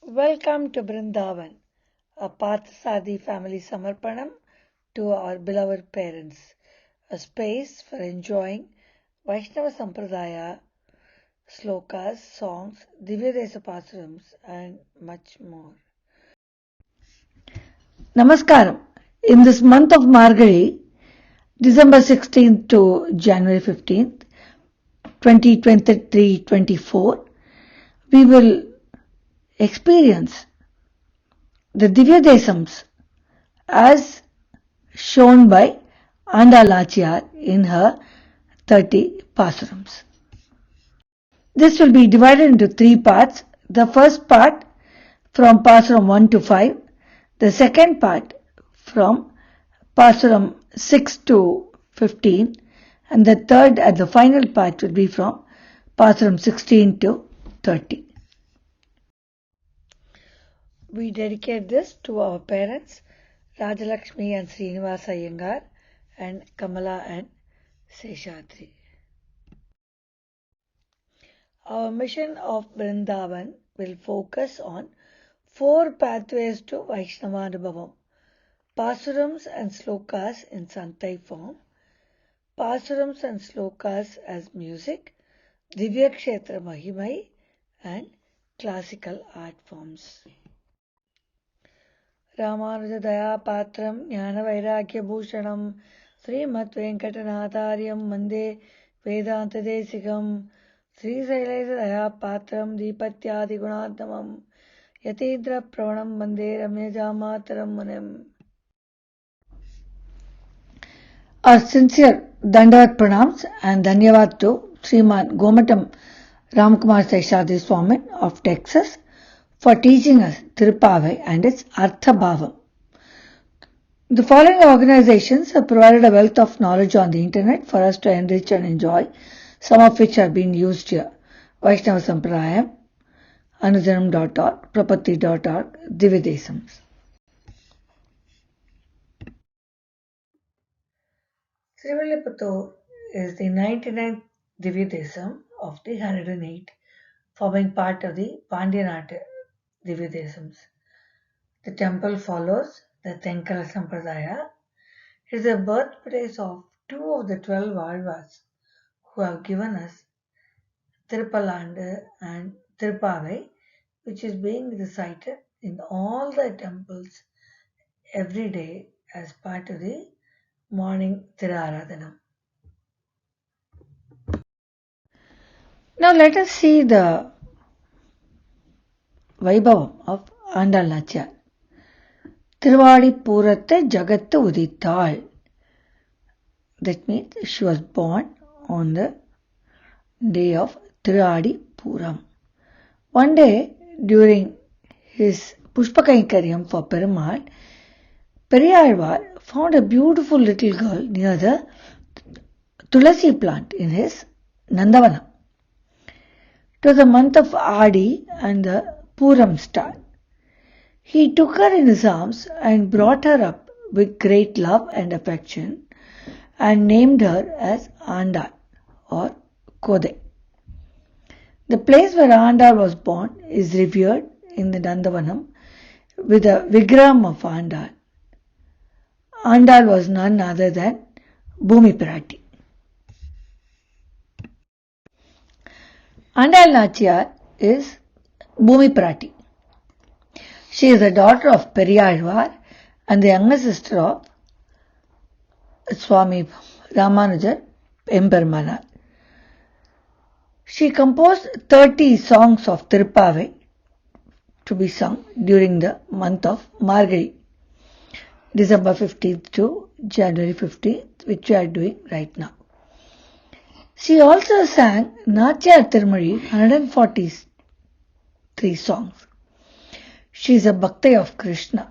Welcome to Brindavan, a Parthasadi family Samarpanam to our beloved parents, a space for enjoying Vaishnava Sampradaya, slokas, songs, Divyadesam Pasurams, and much more. Namaskaram. In this month of Margazhi, December 16th to January 15th, 2023-24, we will experience the Divyadesams as shown by Andal Nachiar in her 30 Pasurams. This will be divided into three parts. The first part from Pasuram 1 to 5, the second part from Pasuram 6 to 15, and the third and the final part will be from Pasuram 16 to 30. We dedicate this to our parents, Rajalakshmi and Srinivasa Iyengar, and Kamala and Seshadri. Our mission of Brindavan will focus on 4 pathways to Vaishnava anubhavam: Pasurams and slokas in Santai form, Pasurams and slokas as music, Divya Kshetra Mahimai, and classical art forms. Ramanuja Daya Patram Jnana Vairagya Bhushanam Srimat Venkatanathaaryam Mande Vedanta Desikam Sri Sailesa Daya Patram Deepatyadi Gunadhamam Yatindra Pravanam Mande Ramyajamataram Munim. Our sincere Dandavat Pranams and Dhanyavad to Sriman Gomatam Ramkumar Seshadri Swamin of Texas for teaching us Thiruppavai and its Arthabhavam. The following organizations have provided a wealth of knowledge on the internet for us to enrich and enjoy, some of which are being used here: Vaishnava Sampradayam, Anujanam.org, Prapatti.org, Divyadesams. Thiruppavai is the 99th Divyadesam of the 108, forming part of the Pandyanata Divyadesams. The temple follows the Thingal Sampradaya. It is the birthplace of 2 of the 12 Alvas who have given us Thiruppavai and Thiruppavai, which is being recited in all the temples every day as part of the morning Thiruaradhanam. Now let us see the Vaibhavam of Andal Nachiar. Tiruvadi Jagattu Udittal. That means she was born on the day of Thiruppavai. One day during his Pushpakainkaryam for Perumal, Periyalvar found a beautiful little girl near the Tulasi plant in his Nandavanam. It was the month of Adi and the Puram star. He took her in his arms and brought her up with great love and affection and named her as Andal or Kode. The place where Andal was born is revered in the Nandavanam with a Vigraham of Andal. Andal was none other than Bhumi Pirati. Andal Nachiar is Bhumi Pirati. She is the daughter of Periyalvar and the younger sister of Swami Ramanujar Empermanar. She composed 30 songs of Thiruppavai to be sung during the month of Margazhi, December 15th to January 15th, which we are doing right now. She also sang Nachiar Tirumazhi 143 songs. She is a Bhakti of Krishna,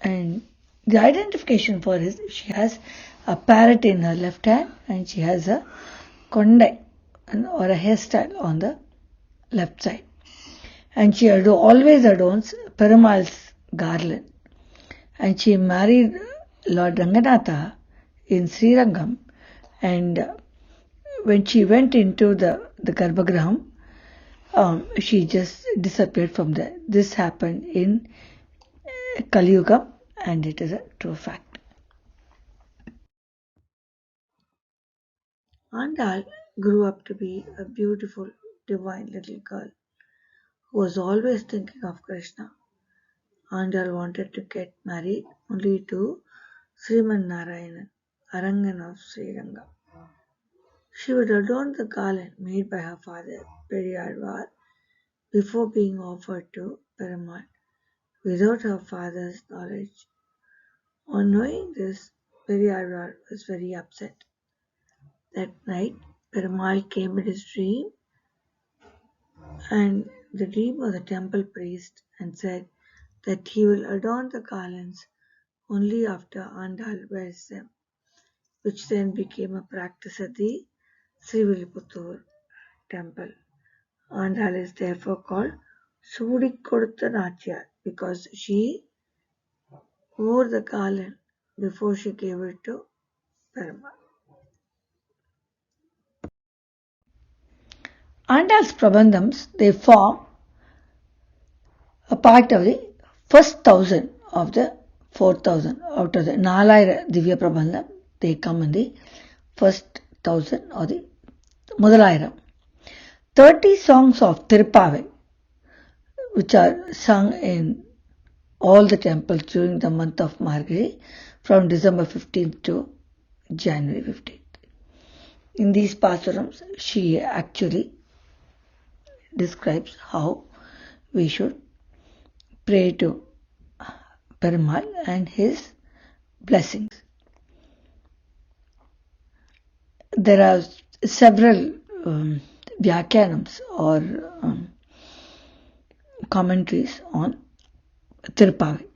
and the identification for her is she has a parrot in her left hand and she has a kondai or a hairstyle on the left side. And she always adorns Perumal's garland. And she married Lord Ranganatha in Srirangam, and when she went into the Garbhagraham, she just disappeared from there. This happened in Kali Yuga, and it is a true fact. Andal grew up to be a beautiful, divine little girl who was always thinking of Krishna. Andal wanted to get married only to Sriman Narayana, Arangan of Sriranga. She would adorn the garland made by her father, Periyarvar, before being offered to Perumal without her father's knowledge. On knowing this, Periyarvar was very upset. That night, Perumal came in his dream, and the dream of the temple priest, and said that he will adorn the garlands only after Andal wears them, which then became a practice at the Srivilliputturu temple. Andal is therefore called Soodikodutha Nachiar because she wore the garland before she gave it to Perumal. Andal's prabandhams, they form a part of the first 1,000 of the 4,000. Out of the Nalayra Divya Prabandham, they come in the first 1,000 or the Mudalayram. 30 songs of Thiruppavai, which are sung in all the temples during the month of Margazhi from December 15th to January 15th. In these Pasurams, she actually describes how we should pray to Perumal and his blessings. There are several Vyakyanams or commentaries on Thiruppavai.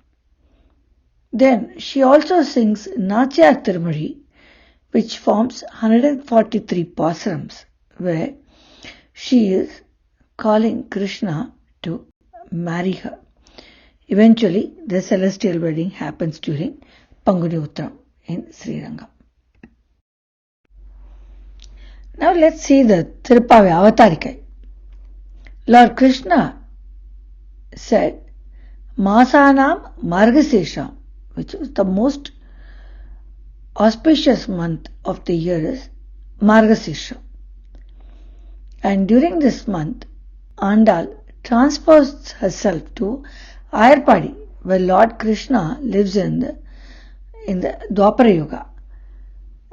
Then she also sings Nachiar Tirumazhi, which forms 143 Pasurams, where she is calling Krishna to marry her. Eventually, the celestial wedding happens during Panguni Uttram in Srirangam. Now let's see the Thiruppavai Avatharikai. Lord Krishna said, Masanam Margazhi, which is the most auspicious month of the year, is Margazhi. And during this month, Andal transports herself to Ayarpadi, where Lord Krishna lives in the Dwapara Yuga.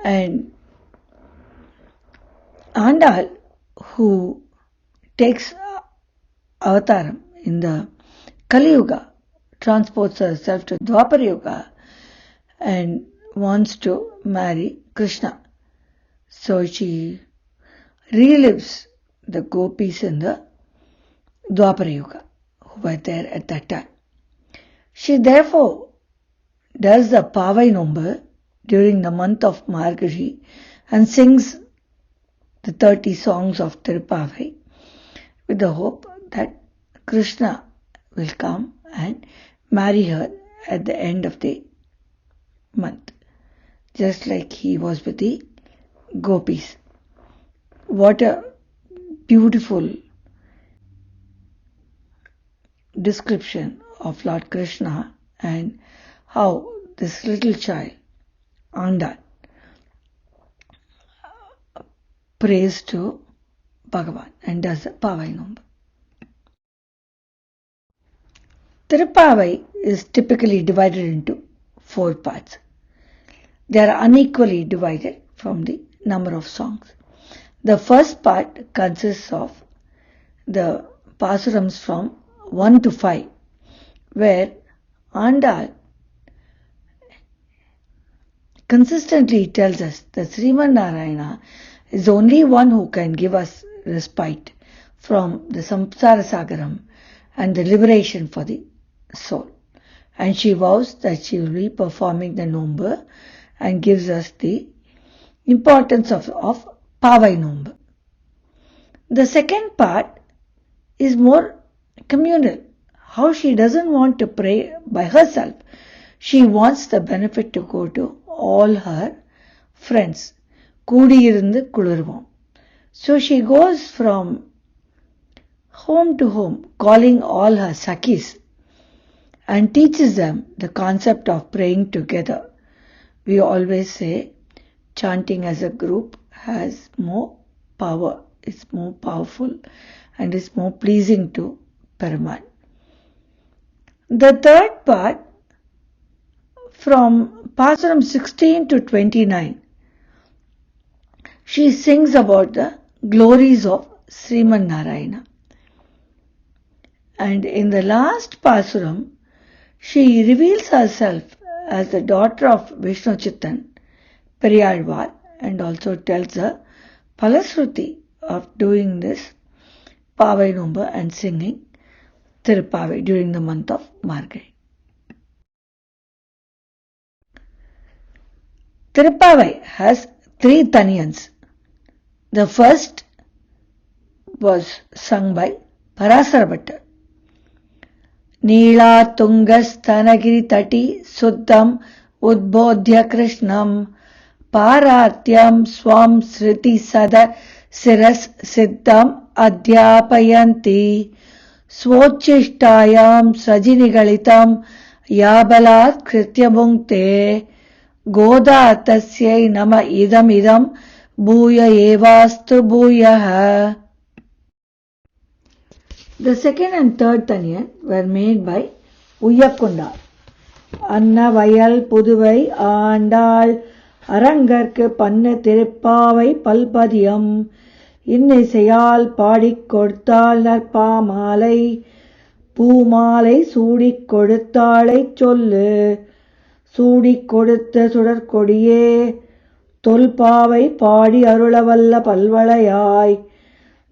And Andal, who takes avataram in the Kali Yuga, transports herself to Dwapara Yuga and wants to marry Krishna. So she relives the gopis in the Dwapara Yuga who were there at that time. She therefore does the Pavai number during the month of Margazhi and sings the 30 songs of Thiruppavai with the hope that Krishna will come and marry her at the end of the month, just like he was with the gopis. What a beautiful description of Lord Krishna and how this little child, Andal, prays to Bhagavan and does the Pavai number. Thiruppavai is typically divided into 4 parts. They are unequally divided from the number of songs. The first part consists of the Pasurams from 1 to 5, where Andal consistently tells us that Sriman Narayana is the only one who can give us respite from the samsara sagaram and the liberation for the soul. And she vows that she will be performing the Nombu and gives us the importance of Pavai Nombu. The second part is more communal. How she doesn't want to pray by herself. She wants the benefit to go to all her friends. Kudi irundu kulurvom. So she goes from home to home, calling all her Sakhis and teaches them the concept of praying together. We always say chanting as a group has more power, it's more powerful and is more pleasing to Perumal. The third part, from Pasuram 16 to 29, she sings about the glories of Sriman Narayana. And in the last Pasuram, she reveals herself as the daughter of Vishnu Chittan, Periyalvar, and also tells the Palasruti of doing this Pavai Nombu and singing Thiruppavai during the month of Margazhi. Thiruppavai has 3 Thaniyans. The first was sung by Parasara Bhattar. Neela Tungas Thanagiri Tati Suddham Udbodhya Krishnam Paratyam Swam Sriti Sada Siras Siddham Adhyapayanti Svochishhtayam Sajinigalitam Yabalat Krityabhunkte Goda Tasyai Nama Idam Bhuya Evastu Bhuyaha. The second and third Thaniyan were made by Uyyakundar. Anna Vayal Puduvai Andal Arangarku Panna Thiruppavai Palpadiyam Innisayal Padik Kodtal Narpamalai Poomalai Sudik Koduttalai Chollu Sudik Kodutha Sudarkodiye Tolpavai Padi Arulavalla Palvalayai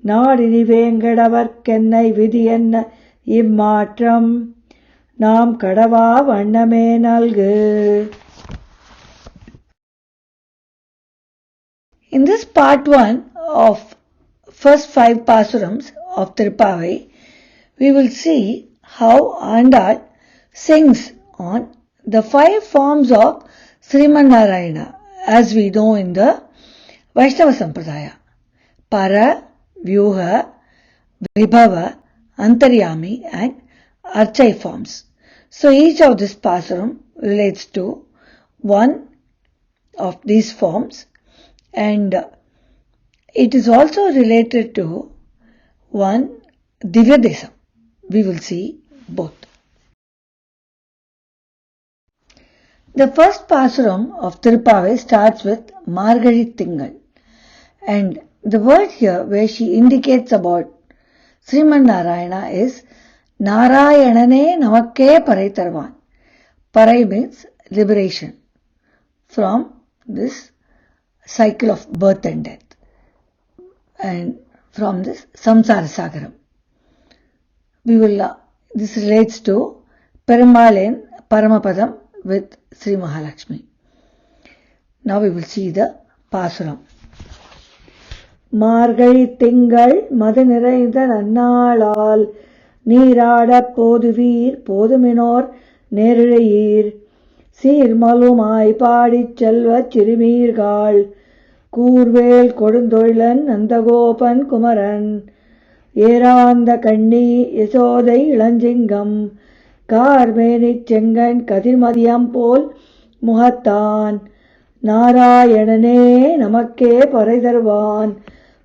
Naadini Vengadavakkennai Vidhiyenna Immatram Nam Kadava Vanname Nalgu. In this part 1 of first 5 Pasurams of Thiruppavai, we will see how Andal sings on the 5 forms of Sriman Narayana as we know in the Vaishnava Sampradaya. Para, Vyuha, Vibhava, Antaryami and Archai forms. So each of this Pasuram relates to one of these forms and it is also related to one Divyadesam. We will see both. The first Pasuram of Thiruppavai starts with Margazhi Thingal, and the word here where she indicates about Sriman Narayana is Narayanane Namakke Parai Tarvan. Parai means liberation from this cycle of birth and death and from this samsara sagaram. This relates to Perumal in Paramapadam with Sri Mahalakshmi. Now we will see the Pasuram. Margazhi Thingal Madu Niraindha Nannalal Neerada Poduveer Poduminor Neriyir Sirmalumai Paadich Selva Chirimirgal Kurvel Kodundoilan Nandagopan Kumaran Yeranda Kandi Yasodai Ilanjingam Karmeni Chengan Kadirmadiyam Pol Muhattan Narayanane Namakke Paraidarvan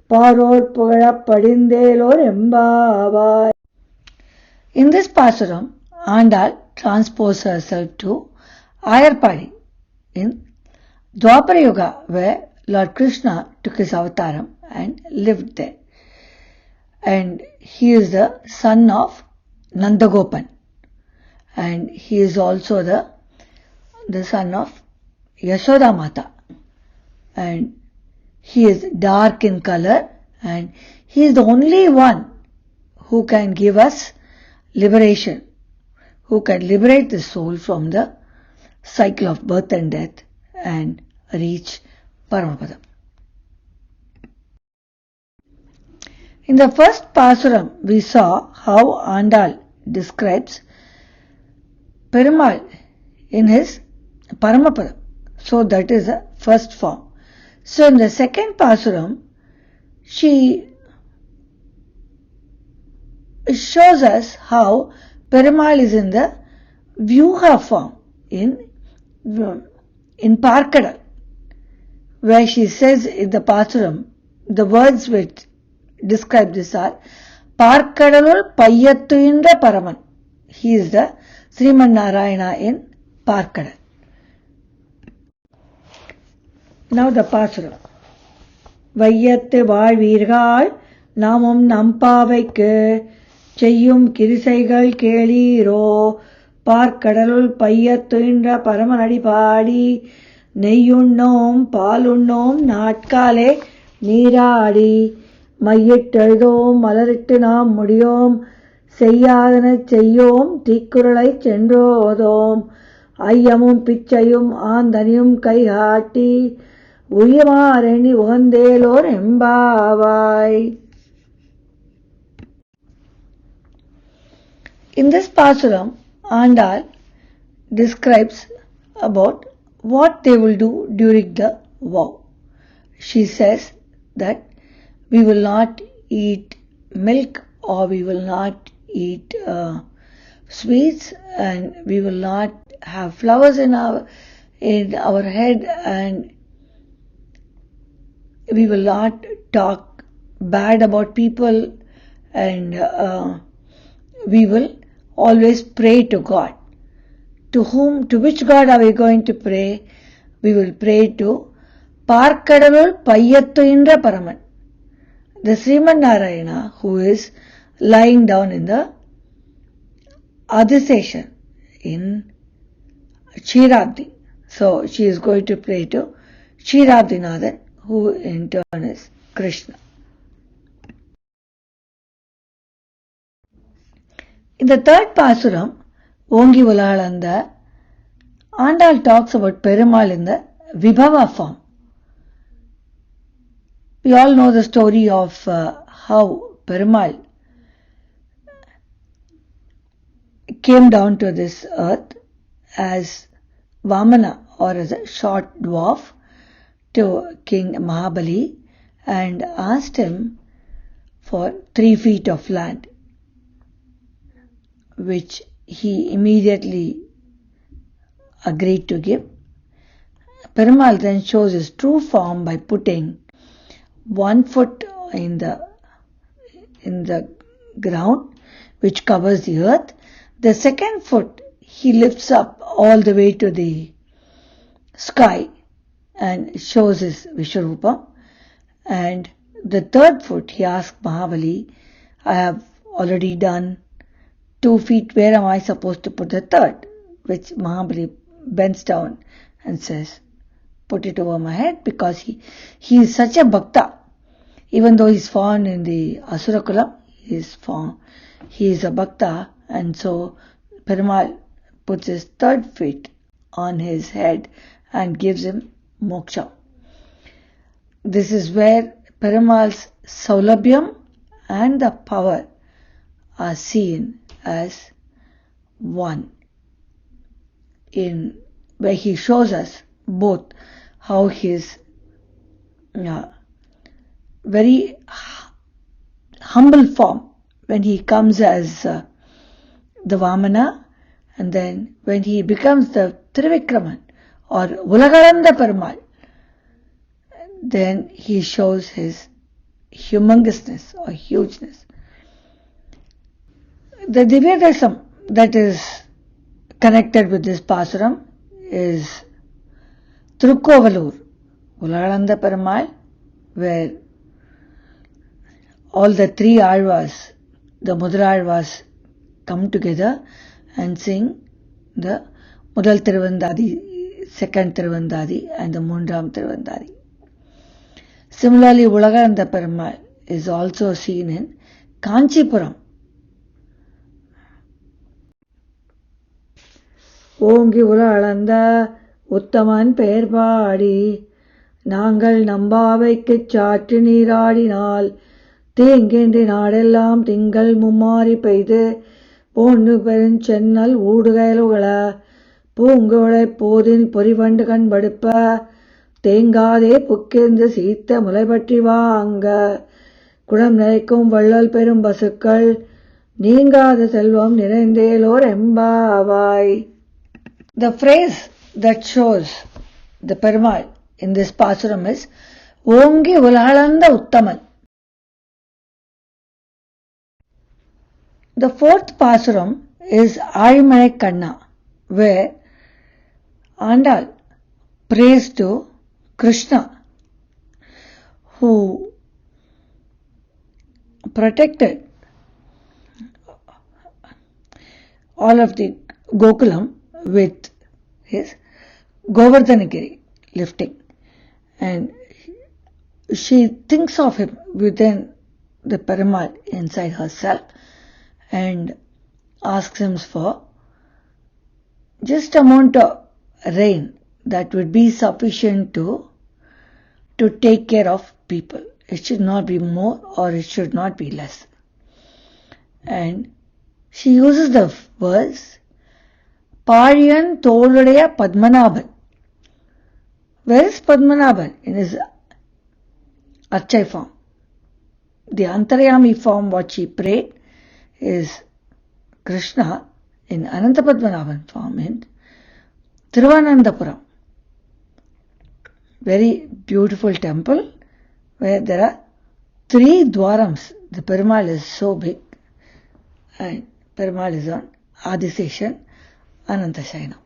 Paror Pugada Padindelor Embavai. In this Pasuram, Andal transposes herself to Ayarpadi in Dwapara Yuga, where Lord Krishna took his avataram and lived there. And he is the son of Nandagopan. And he is also the son of Yashoda Mata. And he is dark in color and he is the only one who can give us liberation, who can liberate the soul from the cycle of birth and death and reach Paramapadam. In the first Pasuram, we saw how Andal describes Perumal in his Paramapadam. So that is the first form. So in the second Pasuram, she shows us how Perumal is in the Vyuha form in Parkadal, where she says in the Pasuram, the words which describe this are Parkadalul Vaiyathu indra Paraman. He is the Sriman Narayana in Parkadal. Now the Pasuram. Vaiyathu vaazhvirgal நாமம் நம்பாவைக்கு செய்யும் கிரிசைகள் கேளீரோ பார்க்கடலுள் பையத்துயின்ற பரமனடி பாடி நெய்யுண்ணோம் பாலுண்ணோம் நாட்காலே நீராடி மையிட்டெழுதோம் மலரிட்டு நாம் முடியோம் செய்யாதன செய்யோம் தீக்குறளை சென்றோதோம் ஐயமும் பிச்சையும் ஆந்தனியும் கைகாட்டி உயமாறெண்ணி உகந்தேலோர் எம்பாவாய். In this Pasuram, Andal describes about what they will do during the vow. She says that we will not eat milk or we will not eat sweets, and we will not have flowers in our head, and we will not talk bad about people, and we will always pray to God. To which God are we going to pray? We will pray to Parkadalul Vaiyathu indra Paraman, the Sriman Narayana, who is lying down in the Adhiseshan in Kshetrabdi. So she is going to pray to Kshetrabdinathan, who in turn is Krishna. In the third Pasuram, Ongi ulagalandha, Andal talks about Perumal in the Vibhava form. We all know the story of how Perumal came down to this earth as Vamana, or as a short dwarf, to King Mahabali and asked him for 3 feet of land, which he immediately agreed to give. Perumal then shows his true form by putting 1 foot in the ground, which covers the earth. The second foot he lifts up all the way to the sky and shows his Vishwarupam. And the third foot he asked Mahabali, I have already done 2 feet, where am I supposed to put the third? Which Mahabali bends down and says, put it over my head, because he is such a bhakta. Even though he is found in the Asura Kulam, he is a bhakta, and so Perumal puts his third feet on his head and gives him moksha. This is where Perumal's saulabhyam and the power are seen as one, in where he shows us both how his very humble form when he comes as the Vamana, and then when he becomes the Trivikraman or ulagalandha Perumal, then he shows his humongousness or hugeness. The Divyadesam that is connected with this Pasuram is Thiruppavai ulagalandha Perumal, where all the 3 Alvas, the Mudal Alvas, come together and sing the Mudal Tiruvandadi, second Tiruvandadi, and the Mundram Tiruvandadi. Similarly, ulagalandha Perumal is also seen in Kanchipuram. Ongi ulagalandha uttaman பெயர் பாடி நாங்கள் நம்பாவைக்குச் சாற்று நீராடினால் தேங்கென்று நாடெல்லாம் திங்கள் மும்மாறி பெய்து போன்று பெருஞ்சென்னல் ஊடுகயலுகள பூங்குவளை போதின் பொறிவண்டு கண்படுப்ப தேங்காதே புக்கிருந்து சீத்த முளைபற்றி வாங்க குடம் நிறைக்கும் வள்ளல் பெரும் பசுக்கள் Ningada selvam niraindelor embavai. The phrase that shows the Perumal in this Pasuram is Ongi ulagalandha uttaman. The fourth Pasuram is Azhi Kanna, where Andal prays to Krishna, who protected all of the Gokulam with his Govardhanagiri lifting, and she thinks of him within the Perumal inside herself and asks him for just amount of rain that would be sufficient to take care of people. It should not be more or it should not be less. And she uses the verse Pariyan Toludaya Padmanabhan. Where is Padmanabhan? In his Archai form. The Antaryami form, what she prayed, is Krishna in Ananta Padmanabhan form in Thiruvananthapuram. Very beautiful temple where there are 3 dwarams. The Perumal is so big, and Perumal is on Adiseshan Anantashayanam.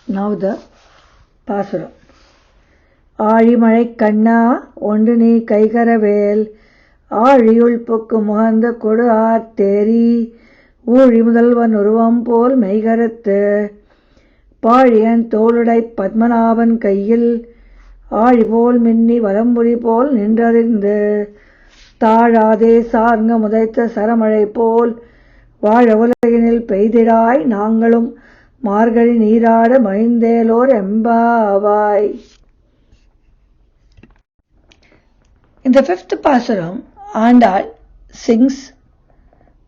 Now the Pasuram. Azhi Kanna ondu nee kaikaravel ஆழியுள் பொக்கு முகந்த கொடு ஆர்த்தேரி ஊழி முதல்வன் உருவம் போல் மெய்கரத்து பாழியன் தோளுடை பத்மநாபன் கையில் ஆழி போல் மின்னி வலம்புரி போல் நின்றறிந்து தாழாதே சார்ங்க முதைத்த சரமழை போல் வாழ உலகினில் பெய்திடாய் நாங்களும் மார்கழி நீராட மழிந்தேலோர் எம்பாவாய். In the fifth Pasuram, Andal sings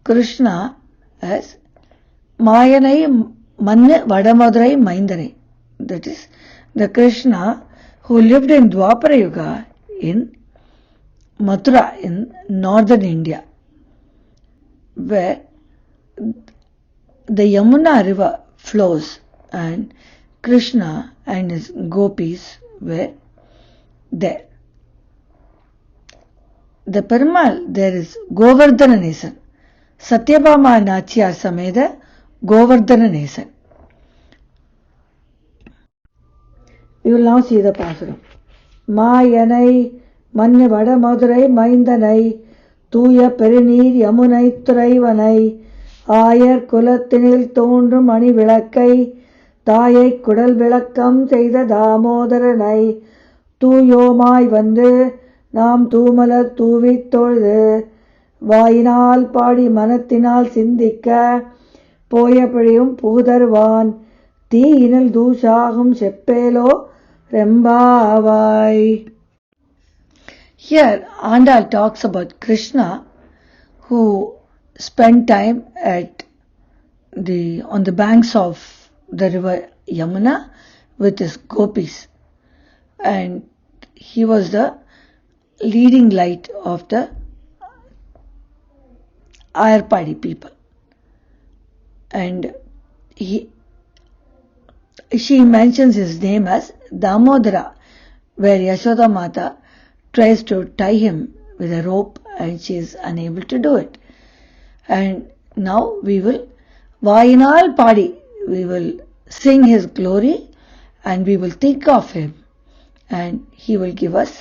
Krishna as Mayanai Mannu Vadamurai Maindane. That is, the Krishna who lived in Dwapara Yuga in Mathura in northern India, where the Yamuna river flows and Krishna and his gopis were there. The Perumal, there is Govardhana Nesan, Satyabhama Nachiar Sameda Govardhana Nesan. We will now see the Pasuram. Mayanai Mannu Vadamurai Maindanai Tuya Perinir Yamunai Turaivanai Ayar Kulathinil Thondrum Mani Vilakkai Thayai Kudal Vilakkam Seida Damodaranai Tuyomai Vandu நாம் தூமலர் தூவித் தொழுது வாயினால் பாடி மனத்தினால் சிந்திக்க போய பிழையும் புகுதருவான் தீயினில் தூஷாகும் செப்பேலோ ரெம்பாவாய். Here Andal talks about Krishna who spent time on the banks of the river Yamuna with his gopis, and he was the leading light of the Ayarpadi people, and she mentions his name as Damodara, where Yashoda Mata tries to tie him with a rope and she is unable to do it. And now we will Vayinal Padi, we will sing his glory and we will think of him, and he will give us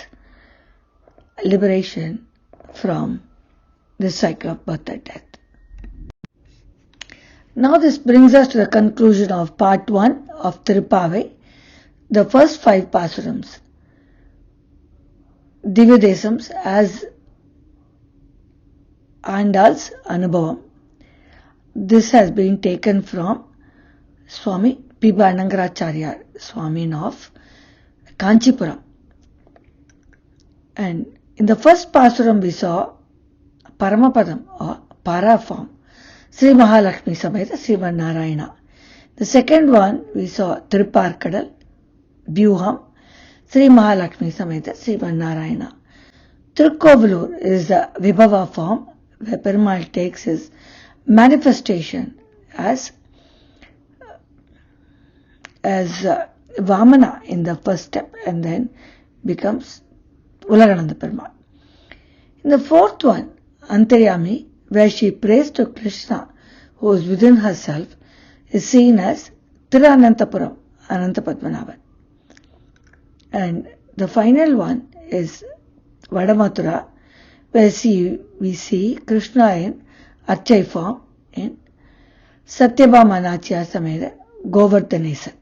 liberation from this cycle of birth and death. Now this brings us to the conclusion of part 1 of Thiruppavai, the first 5 Pasurams, Divyadesams as Andals anubhavam. This has been taken from Swami A.Annagarachariar Swamin of Kanchipuram. And in the first Pasuram we saw Paramapadam or Para form, Sri Mahalakshmi Sameta Sriman Narayana. The second one we saw Tirupparkadal, Vyuham, Sri Mahalakshmi Sameta Sriman Narayana. Tirukkovilur is the Vibhava form where Perumal takes his manifestation as Vamana in the first step and then becomes Ulagalandha Perumal. In the fourth one, Antaryami, where she prays to Krishna who is within herself, is seen as Thiruvananthapuram, Anantapadmanabhan. And the final one is Vadamathura, where we see Krishna in Archai form in Satyabhama Nachiar Sameda Govardhanesan.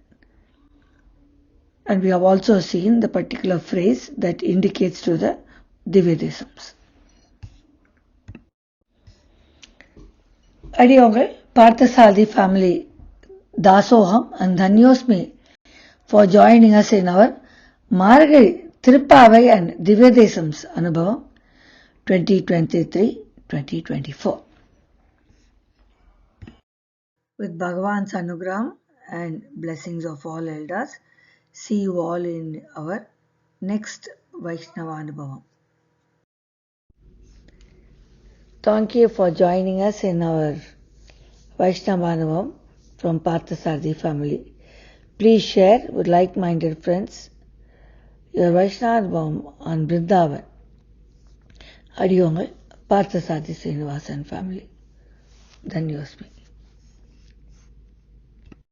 And we have also seen the particular phrase that indicates to the Divyadesams. Adiyongal, Parthasadi family, Dasoham and Dhanyosmi for joining us in our Margazhi, Thiruppavai and Divya Desams anubhavam 2023-2024. With Bhagavan's anugraham and blessings of all elders, see you all in our next Vaishnava Anubhavam. Thank you for joining us in our Vaishnava Anubhavam from Parthasarthi family. Please share with like-minded friends your Vaishnava Anubhavam on Vrindavan. Adiyongal, Parthasarthi Srinivasan family. Dhanyosmi.